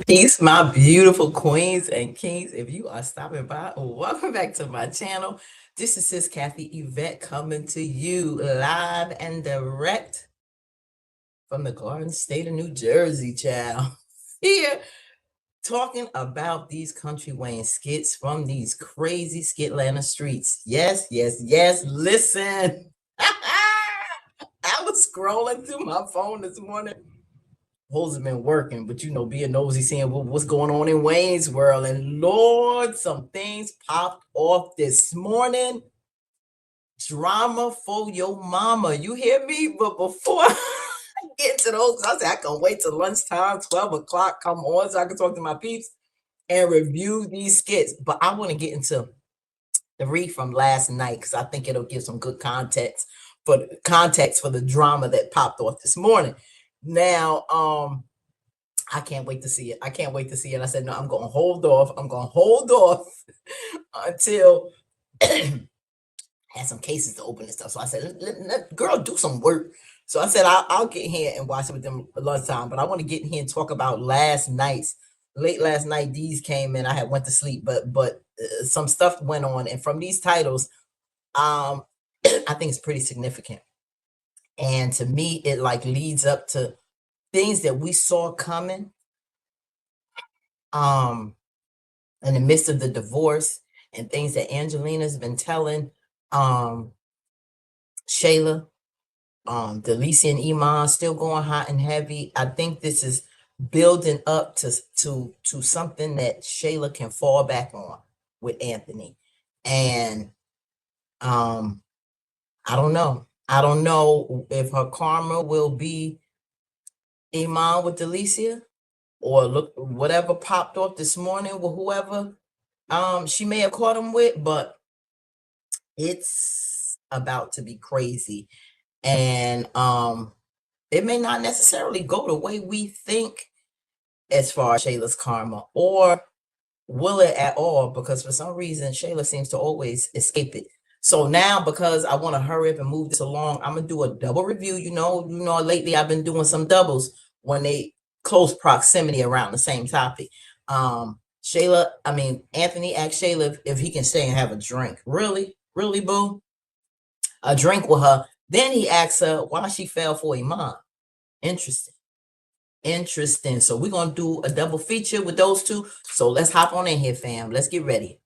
Peace, my beautiful queens and kings. If you are stopping by, welcome back to my channel. This is Sis Kathy Yvette coming to you live and direct from the Garden State of New Jersey, child. Here, talking about these country Wayne skits from these crazy Skitlanta streets. Yes, yes, yes. Listen. I was scrolling through my phone this morning. Holes have been working, but being nosy, seeing what's going on in Wayne's world. And Lord, some things popped off this morning. Drama for your mama. You hear me? But before I get to those, I said I can wait till lunchtime, 12 o'clock, come on, so I can talk to my peeps and review these skits. But I want to get into the read from last night because I think it'll give some good context for the drama that popped off this morning. Now, I can't wait to see it. I can't wait to see it. I said, no, I'm going to hold off. I'm going to hold off until I had some cases to open and stuff. So I said, let girl do some work. So I said, I'll get here and watch it with them lunchtime. But I want to get in here and talk about late last night. These came in. I had went to sleep, but some stuff went on. And from these titles, I think it's pretty significant. And to me, it like leads up to things that we saw coming. In the midst of the divorce and things that Angelina's been telling Shayla, Delisi and Iman still going hot and heavy. I think this is building up to something that Shayla can fall back on with Anthony. And I don't know. I don't know if her karma will be Iman with Delicia, or look whatever popped off this morning with whoever she may have caught him with, but it's about to be crazy. And it may not necessarily go the way we think as far as Shayla's karma, or will it at all, because for some reason Shayla seems to always escape it. So now, because I want to hurry up and move this along, I'm gonna do a double review. Lately I've been doing some doubles when they close proximity around the same topic. Anthony asked Shayla if he can stay and have a drink. Really, boo? A drink with her. Then he asks her why she fell for Iman. Interesting. So we're gonna do a double feature with those two. So let's hop on in here, fam. Let's get ready.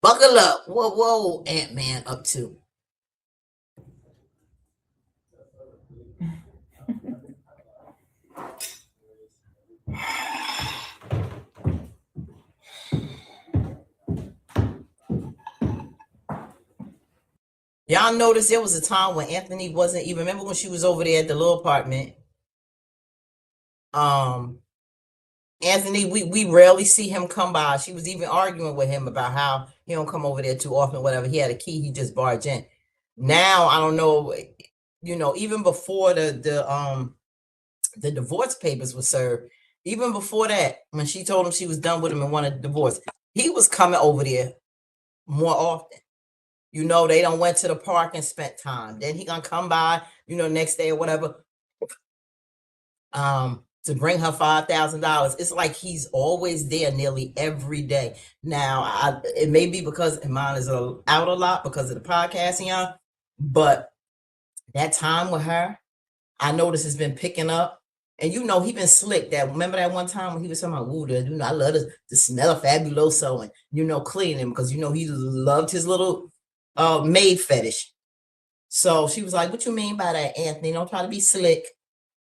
Buckle up. Whoa, Ant-Man up to. Y'all notice there was a time when Anthony wasn't even, remember when she was over there at the little apartment? Anthony, we rarely see him come by. She was even arguing with him about how he don't come over there too often, whatever. He had a key, he just barged in. Now, I don't know, even before the divorce papers were served, even before that, when she told him she was done with him and wanted a divorce, he was coming over there more often. They don't went to the park and spent time. Then he gonna come by, next day or whatever, to bring her $5,000. It's like he's always there nearly every day. Now, it may be because mine is out a lot because of the podcasting, y'all, but that time with her, I notice has been picking up. And he been slick. Remember that one time when he was talking about, ooh, I love the smell of Fabuloso, and cleaning him because he loved his little maid fetish. So she was like, what you mean by that, Anthony? Don't try to be slick.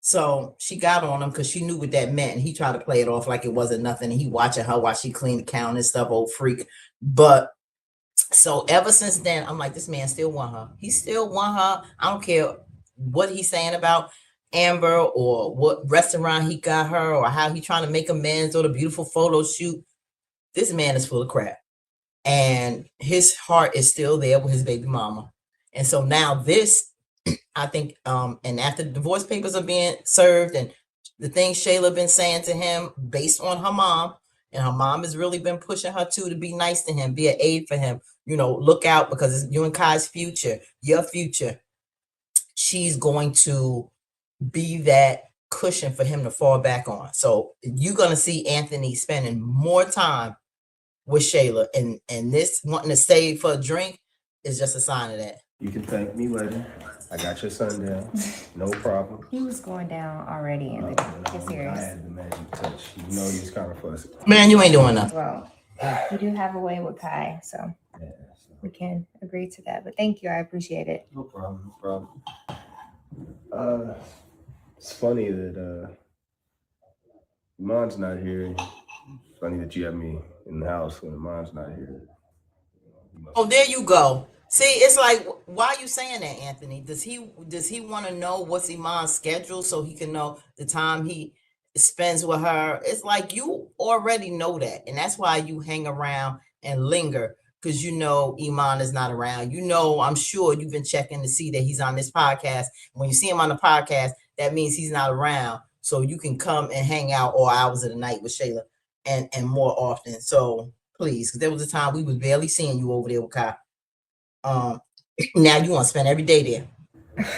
So she got on him because she knew what that meant, and he tried to play it off like it wasn't nothing. And he watching her while she cleaned the counter and stuff, old freak. But so ever since then, I'm like, this man still want her. He still want her. I don't care what he's saying about Amber or what restaurant he got her or how he trying to make amends or the beautiful photo shoot. This man is full of crap, and his heart is still there with his baby mama. And so now this, I think, and after the divorce papers are being served and the things Shayla been saying to him based on her mom, and her mom has really been pushing her to be nice to him, be an aid for him, look out because it's you and Kai's future, your future. She's going to be that cushion for him to fall back on. So you're gonna see Anthony spending more time with Shayla, and this wanting to stay for a drink is just a sign of that. You can thank me later. I got your son down. No problem. He was going down already in the get I serious. had the magic touch. You know he was kind of fussy. Man, you ain't doing nothing. Well, you do have a way with Kai, so Yeah, we can agree to that. But thank you, I appreciate it. no problem. No problem. It's funny that Iman's not here. Funny that you have me in the house when Iman's not here. Oh, there you go. See, it's like, why are you saying that, Anthony? Does he want to know what's Iman's schedule so he can know the time he spends with her? It's like you already know that, and that's why you hang around and linger, because you know Iman is not around. You know, I'm sure you've been checking to see that he's on this podcast. When you see him on the podcast, that means he's not around, so you can come and hang out all hours of the night with Shayla, and more often. So please, because there was a time we was barely seeing you over there with Kai. Now you want to spend every day there.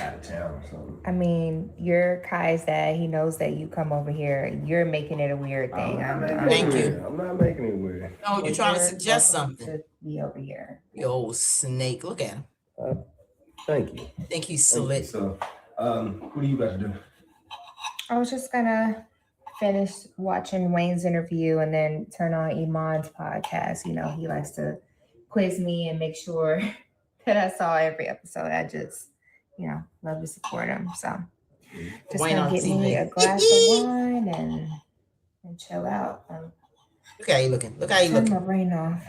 Out of town or something. I mean, you're Kai's dad. He knows that you come over here. You're making it a weird thing. Thank you. I'm not making it weird. No, you're trying to suggest welcome something. to be over here. You old snake. Look at him. Thank you. I think he's Thank you. slick. So, what are you about to do? I was just gonna finish watching Wayne's interview and then turn on Iman's podcast. You know, he likes to quiz me and make sure that I saw every episode. I just, love to support him. So just Wayne gonna on get me a TV. glass of wine and chill out. Look how you looking. Look how you Turn my looking. brain off.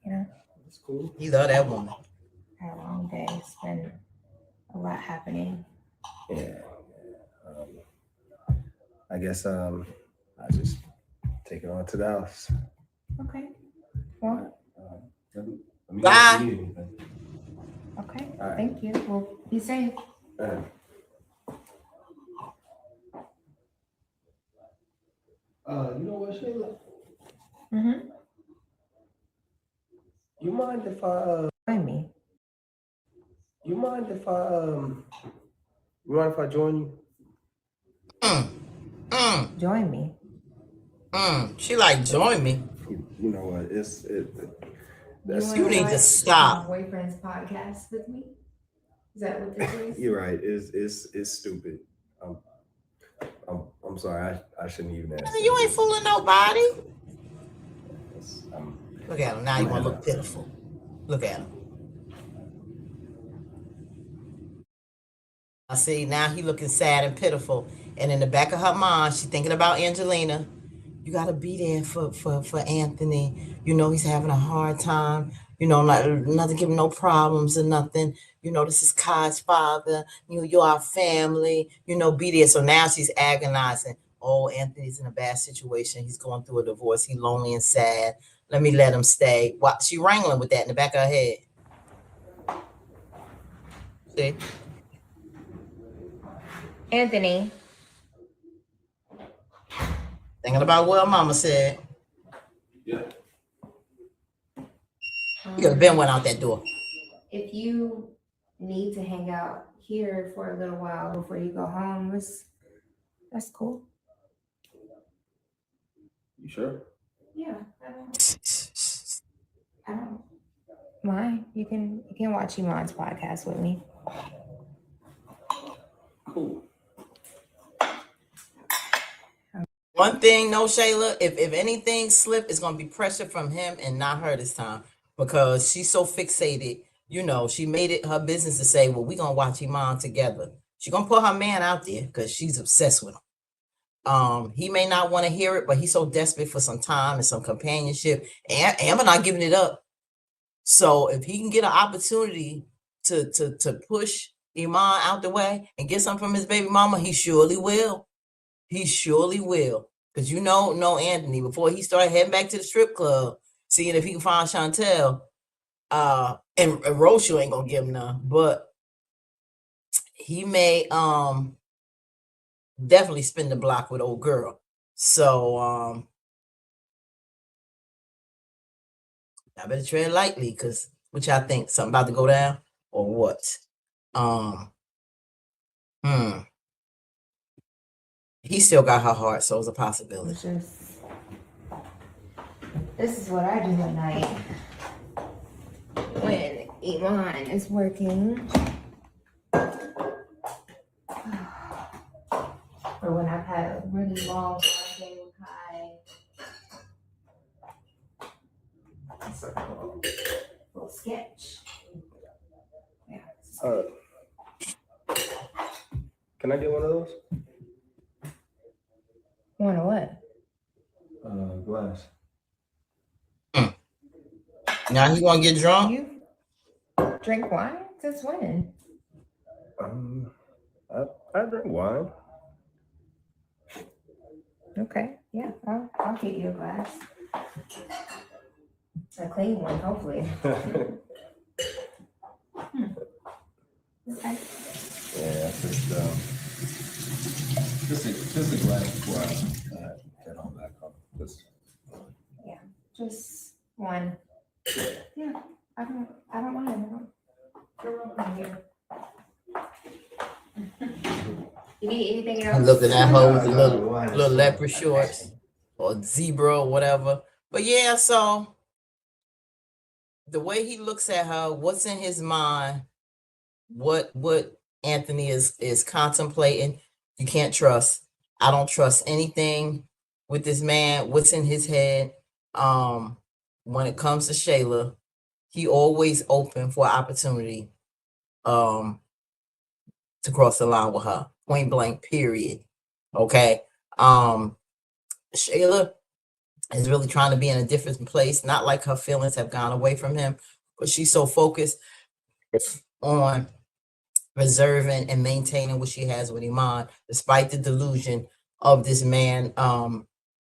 That's cool. You love that woman. Had a long day. It's been a lot happening. Yeah. I guess I just take it on to the house. Okay. Well, Let me know Bye. if you need anything. okay. All right. Thank you. Well, be safe. You know what, Shayla? Mm-hmm. You mind if I Join me. you mind if I join you? Join me. She like, join me. You know what? That's You need to watch stop. My boyfriend's podcast with me. Is that what this is? You're right. It's stupid. I'm sorry. I shouldn't even ask. You ain't fooling nobody. I'm- Look at him. Now you want to look pitiful. Look at him. I see, now he looking sad and pitiful. And in the back of her mind, she thinking about Angelina. You got to be there for Anthony. You know, he's having a hard time. You know, not to give him no problems or nothing. You know, this is Kai's father. You're our family. You know, be there. So now she's agonizing. Oh, Anthony's in a bad situation. He's going through a divorce. He's lonely and sad. Let me let him stay. She wrangling with that in the back of her head. See? Anthony. Thinking about what mama said. Yeah. You could have been went out that door. If you need to hang out here for a little while before you go home, that's cool. You sure? Yeah, I don't mind. You can watch Iman's podcast with me. Cool. One thing, no, Shayla, if anything slip, it's gonna be pressure from him and not her this time, because she's so fixated. You know, she made it her business to say, well, we're gonna watch Iman together. She's gonna put her man out there because she's obsessed with him. He may not want to hear it, but he's so desperate for some time and some companionship. And Amber not giving it up. So if he can get an opportunity to push Iman out the way and get something from his baby mama, he surely will. He surely will. Because no Anthony, before he started heading back to the strip club, seeing if he can find Chantel, and Rochelle ain't gonna give him none, but he may definitely spin the block with old girl. So I better tread lightly, because what y'all think? Something about to go down or what? he still got her heart, so it's a It's possibility. just, this is what I do at night when Iman is working. Or when I've had a really long day with Kai. It's a little sketch. Yeah. Can I get one of those? One of what? Glass. Now he gonna get drunk? You drink wine? Since when? I drink wine. Okay, yeah, I'll get you a glass. A clean one, hopefully. Okay. Yeah, just a glass before I get on back home. Just one. Yeah, I don't mind. You're welcome here. You need anything else? I'm looking at her with the No, little leopard shorts or zebra or whatever. But yeah, so the way he looks at her, what's in his mind, what Anthony is contemplating, you can't trust. I don't trust anything with this man. What's in his head? When it comes to Shayla, he always open for opportunity to cross the line with her. Point blank, period. Okay. Shayla is really trying to be in a different place. Not like her feelings have gone away from him, but she's so focused on preserving and maintaining what she has with Iman, despite the delusion of this man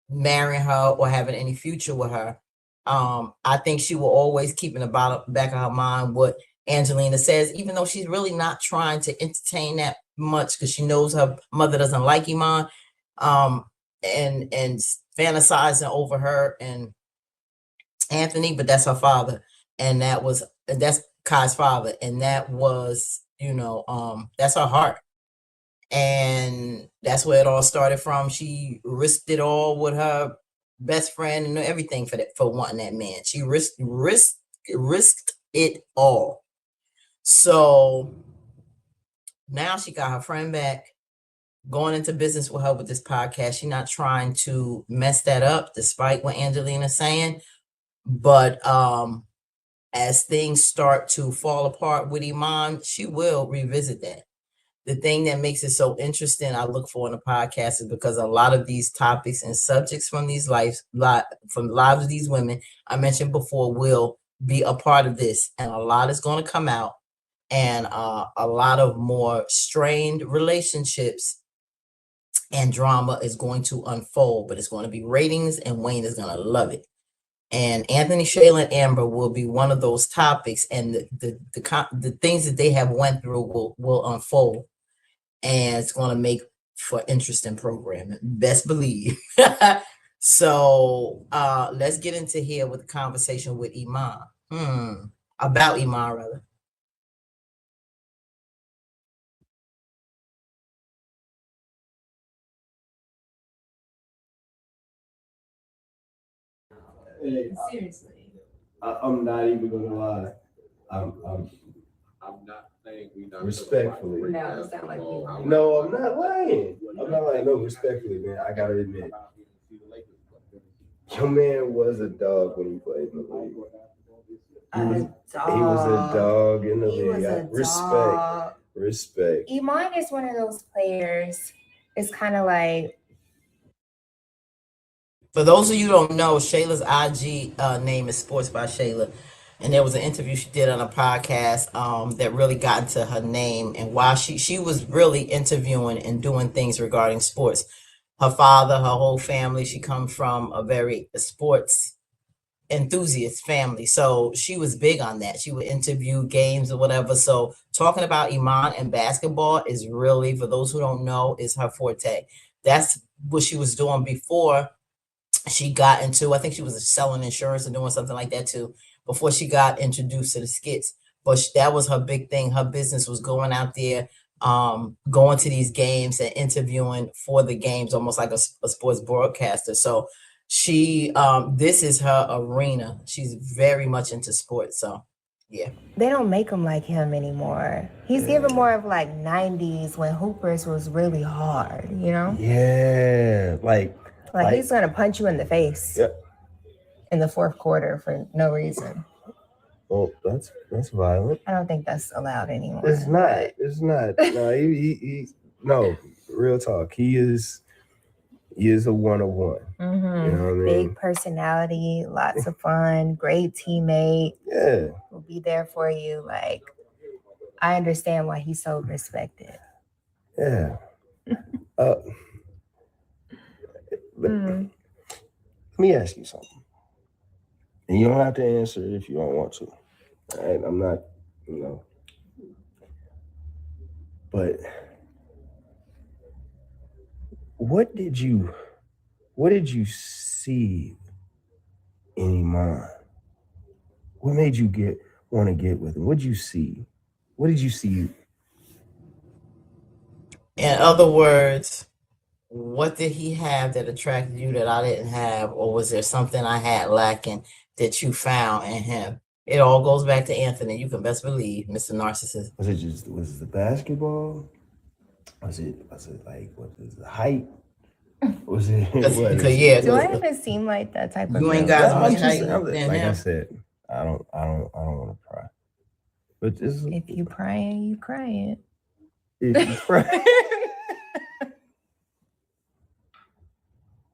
marrying her or having any future with her. I think she will always keep in the back of her mind what Angelina says, even though she's really not trying to entertain that much because she knows her mother doesn't like Iman, and fantasizing over her and Anthony, but that's her father, and that's Kai's father, and that was, that's her heart, and that's where it all started from. She risked it all with her best friend and everything for wanting that man. She risked it all. So now she got her friend back, going into business with her with this podcast. She's not trying to mess that up, despite what Angelina's saying. But as things start to fall apart with Iman, she will revisit that. The thing that makes it so interesting, I look for in a podcast, is because a lot of these topics and subjects from these from the lives of these women I mentioned before will be a part of this, and a lot is going to come out, and a lot of more strained relationships and drama is going to unfold, but it's going to be ratings, and Wayne is going to love it. And Anthony, Shayla, and Amber will be one of those topics, and the things that they have went through will unfold, and it's going to make for interesting programming. Best believe. So let's get into here with the conversation with Iman. About Iman, rather. Seriously. I'm not even gonna lie. I'm not saying we not respectfully. No, it's not like you. No, I'm not lying. I'm not lying. No, respectfully, man. I gotta admit, your man was a dog when he played in the league. He was a dog in the league. Respect. Iman is one of those players. It's kind of like, For those of you who don't know, Shayla's IG name is Sports by Shayla. And there was an interview she did on a podcast that really got into her name and why she was really interviewing and doing things regarding sports. Her father, her whole family, she comes from a very sports enthusiast family. So she was big on that. She would interview games or whatever. So talking about Iman and basketball is really, for those who don't know, is her forte. That's what she was doing before she got into, I think she was selling insurance and doing something like that too, before she got introduced to the skits. But that was her big thing. Her business was going out there, going to these games and interviewing for the games, almost like a sports broadcaster. So she, this is her arena. She's very much into sports. So yeah. They don't make him like him anymore. He's giving more of like 90s when Hoopers was really hard, you know? Yeah, like he's gonna punch you in the face in the fourth quarter for no reason. Oh, that's violent. I don't think that's allowed anymore. It's not. It's not. No, he no. Real talk. He is a one-on-one. Mm-hmm. You know what I mean? Big personality, lots of fun, great teammate. Yeah. Will be there for you. Like, I understand why he's so respected. Yeah. Let me ask you something. And you don't have to answer it if you don't want to. All right? I'm not, But what did you see in Iman? What made you want to get with him? What did you see? What did you see? In other words, what did he have that attracted you that I didn't have? Or was there something I had lacking that you found in him? It all goes back to Anthony. You can best believe, Mr. Narcissist. Was it the basketball? Was it like, what is the height? Was it because yeah, do I even seem like that type of you ain't girl? got much height than like him. I said, I don't want to pry. But if you prying, you crying. If you pry.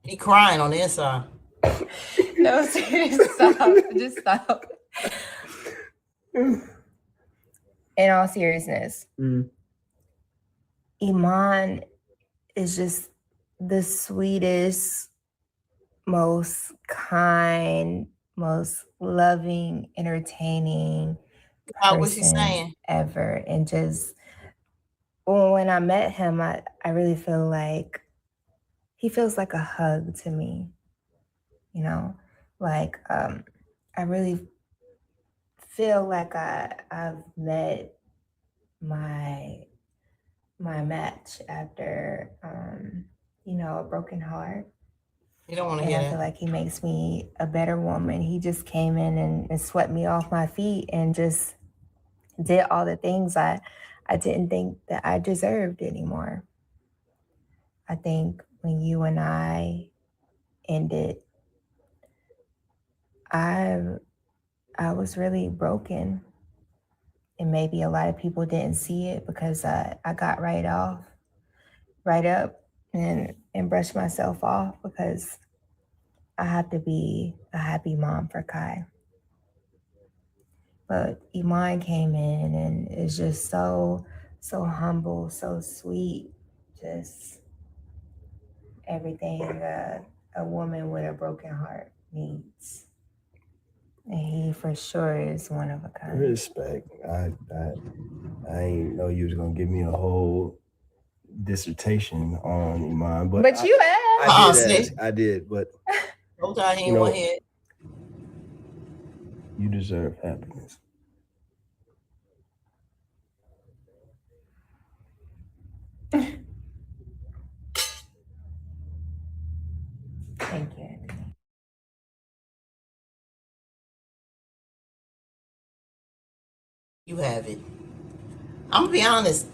He crying on the inside. No, seriously, stop. Just stop. In all seriousness, Iman is just the sweetest, most kind, most loving, entertaining person ever. And just when I met him, I really feel like he feels like a hug to me, you know, like I really feel like I've met my match after a broken heart. You don't want to hear that. I feel like he makes me a better woman. He just came in and swept me off my feet and just did all the things I didn't think that I deserved anymore. I think when you and I ended, I was really broken. And maybe a lot of people didn't see it because I got right up and brushed myself off because I have to be a happy mom for Kai. But Iman came in and is just so humble, so sweet, just everything a woman with a broken heart needs. And he for sure is one of a kind. Respect. I ain't know you was gonna give me a whole dissertation on Iman, but you asked. I did, but you deserve happiness. Thank you, Anthony. You have it. I'm gonna be honest.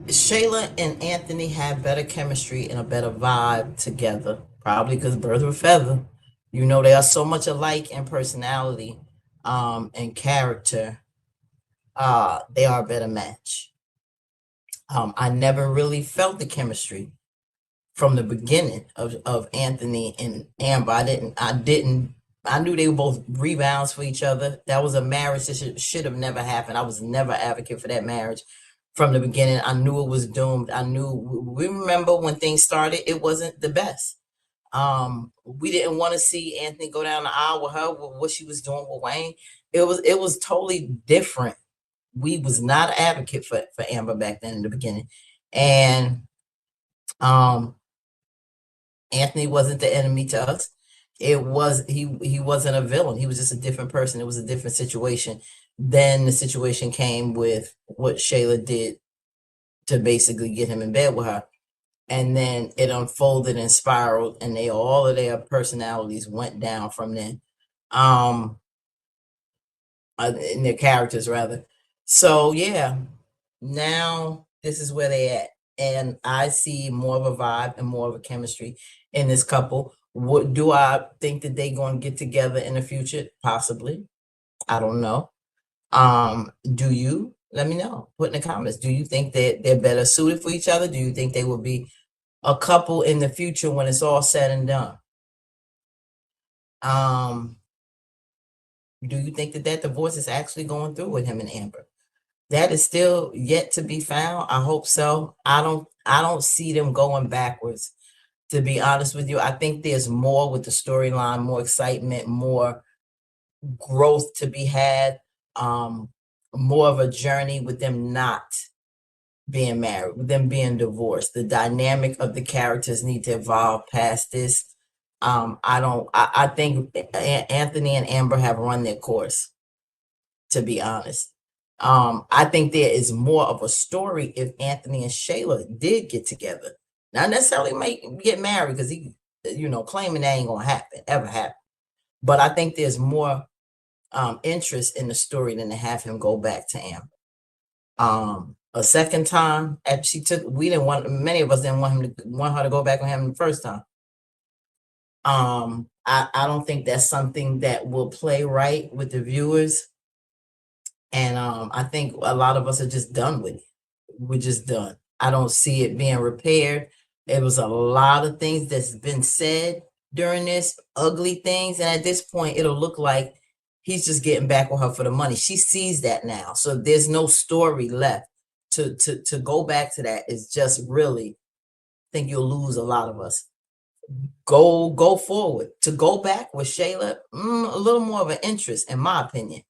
Shayla and Anthony have better chemistry and a better vibe together. Probably because birds of a feather. You know, they are so much alike in personality, and character. They are a better match. I never really felt the chemistry from the beginning of Anthony and Amber. I knew they were both rebounds for each other. That was a marriage that should have never happened. I was never an advocate for that marriage from the beginning. I knew it was doomed. We remember when things started, it wasn't the best. We didn't want to see Anthony go down the aisle with her, with what she was doing with Wayne. It was totally different. We was not an advocate for Amber back then in the beginning. And Anthony wasn't the enemy to us. He wasn't a villain. He was just a different person. It was a different situation. Then the situation came with what Shayla did to basically get him in bed with her. And then it unfolded and spiraled, and all of their personalities went down from then. In their characters rather. So yeah, now this is where they at. And I see more of a vibe and more of a chemistry in this couple. What do I think that they gonna get together in the future? Possibly. I don't know. Do you? Let me know. Put in the comments. Do you think that they're better suited for each other? Do you think they will be a couple in the future when it's all said and done? Do you think that divorce is actually going through with him and Amber? That is still yet to be found. I hope so. I don't see them going backwards, to be honest with you. I think there's more with the storyline, more excitement, more growth to be had, more of a journey with them not being married, with them being divorced. The dynamic of the characters need to evolve past this. I think Anthony and Amber have run their course, to be honest. I think there is more of a story if Anthony and Shayla did get together. Not necessarily get married, because he, claiming that ain't gonna ever happen. But I think there's more interest in the story than to have him go back to Amber. A second time after many of us didn't want her to go back on him the first time. I don't think that's something that will play right with the viewers. And I think a lot of us are just done with it. We're just done. I don't see it being repaired. It was a lot of things that's been said during this, ugly things. And at this point, it'll look like he's just getting back with her for the money. She sees that now. So there's no story left. To go back to that is just really, I think you'll lose a lot of us. Go forward. To go back with Shayla, a little more of an interest, in my opinion,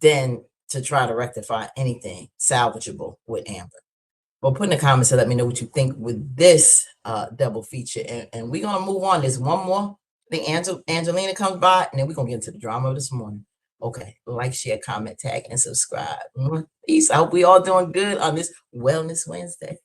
than to try to rectify anything salvageable with Amber. But put in the comments to let me know what you think with this double feature. And we're going to move on. There's one more. I think Angelina comes by, and then we're going to get into the drama of this morning. Okay. Like, share, comment, tag, and subscribe. Peace. I hope we all doing good on this Wellness Wednesday.